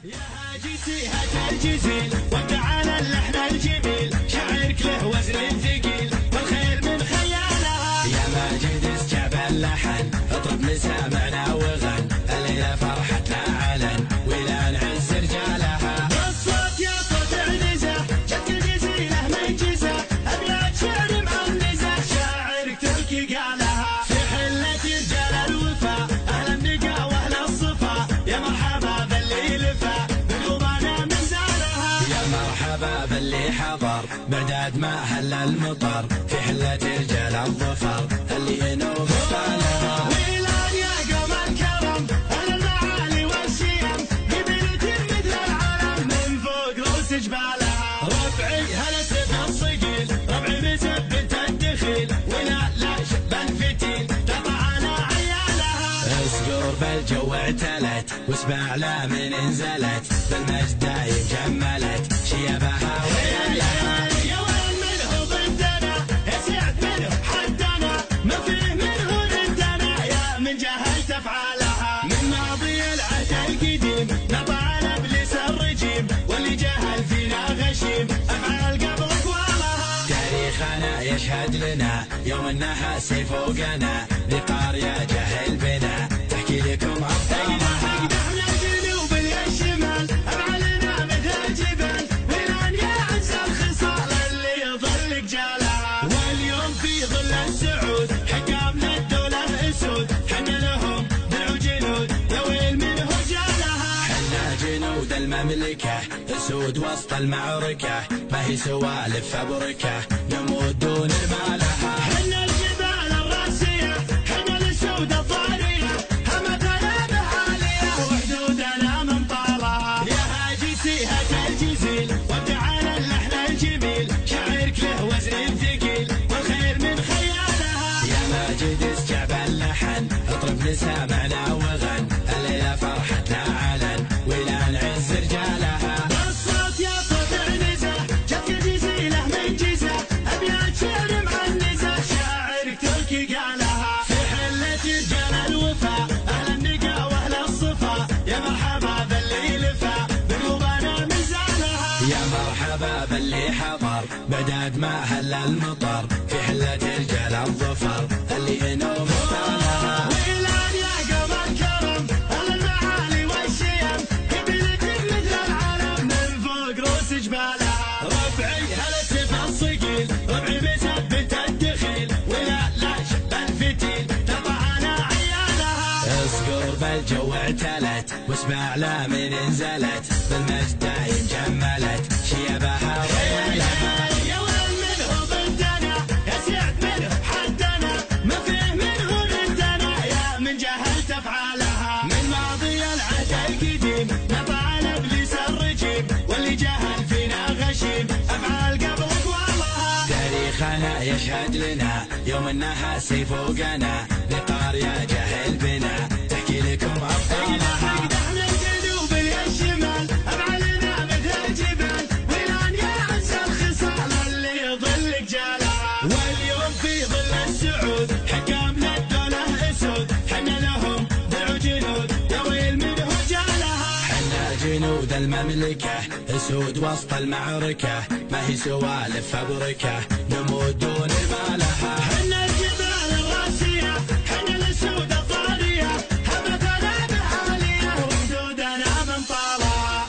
يا هاجسي هات الجزيل وتعالى اللحن الجميل، شعرك له وزن ثقيل والخير من خيالها. يا ماجد اسكب اللحن اطرب مسامعنا وغن، الليلة فرحتنا علن ولا نعز رجالها. والصوت يا صوت عنزة جت الجزيلة من جزة، أبيات شعر معنزة شاعرك تركي قالها. في حلة رجال الوفا أهل النقا وأهل الصفا، يا مرحبا باللي لفا بقلوبنا من زارها. يا مرحبا باللي حضر بعداد ما هل المطر، في حلة رجال الظفر اللي ينوب طالها. ويلان يا قوم الكرم أهل المعالي والشيم، قبيلة مثل العالم من فوق رؤوس جبالها. ربعي هلا سيف الصقيل ربعي مثبت الدخيل، ولا لا شب الفتيل تطع على عيالها. اسقور بالجو اعتلت واسمع لا من انزلت، بالمجد دايم جملت شيبها ويلها. يا وين منه ضدنا يا سعد منه حدنا، ما فيه منه ضدنا يا من جهلت افعالها. من ماضي العهد القديم نطع ابليس الرجيم، واللي جهل فينا غشيم افعال قبل اقوالها. تاريخنا يشهد لنا يوم انها سيف فوقنا، بقارية جهل بنا تحكي لكم ابطالها. احنا الجنوب الشمال افعالنا مثل الجبال، ولان يا عز الخصال اللي يظل جالها. واليوم في ظل السعود حكامنا الدولة اسود، حنا لهم درع جنود يا ويل منه جالها. حنا جنود المملكة اسود وسط المعركة، ما هي سوالف فبركة نموت دون مالها. حنا الجبال الراسية حنا الاسود الضارية، همتنا بعالية وحدودنا من طالها. يا هاجسي هات الجزيل وتعالى اللحن الجميل، شعرك له وزن ثقيل والخير من خيالها. يا ماجد اسكب اللحن اطرب مسامعنا وغن، الليلة فرحتنا علن ولا نعز رجالها. والصوت يا صوت عنزة جت الجزيلة من جزة، أبيات شعر معنزة شاعرك تركي قالها. في حلة رجال الوفا أهل النقا وأهل الصفا، يا مرحبا باللي لفا بقلوبنا من زالها. يا مرحبا باللي حضر بعداد ما هل المطر، في حلة رجال الظفر اللي ينوب طالها. ويلان يا قوم الكرم أهل المعالي والشيم، قبيلة مثل العالم من فوق رؤوس جبالها. ربعي هلا سيف الصقيل ربعي مثبت الدخيل، ولا لا شب الفتيل تطع على عيالها. اسقور بالجو اعتلت واسمع لا من انزلت، بالمجد دايم جملت شيبها ويلها. يا وين منه ضدنا يا سعد منه حدنا، ما فيه منه ضدنا يا من جهلت افعالها. من ماضي العهد القديم نطع ابليس الرجيم، واللي جهل فينا غشيم افعال قبل اقوالها. تاريخنا يشهد لنا يوم انها سيف فوقنا، بقارية جهل بنا تحكي لكم ابطالها. احنا الجنوب الشمال افعالنا مثل الجبال، ولان يا عز الخصال اللي يظل جالها. واليوم في ظل السعود حكامنا الدولة اسود، حنا لهم درع جنود يا ويل منه جالها. حنا جنود المملكة اسود وسط المعركة، ما هي سوالف فبركة نموت دون مالها. حنا الجبال الراسية حنا الاسود الضارية، همتنا بعالية وحدودنا من طالها.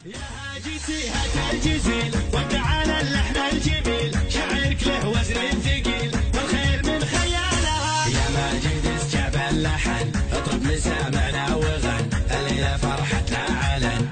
يا هاجسي هات الجزيل وتعالى اللحن الجميل، شعرك له وزن ثقيل والخير من خيالها. يا ماجد اسكب اللحن اطرب مسامعنا وغن، الليلة فرحتنا علن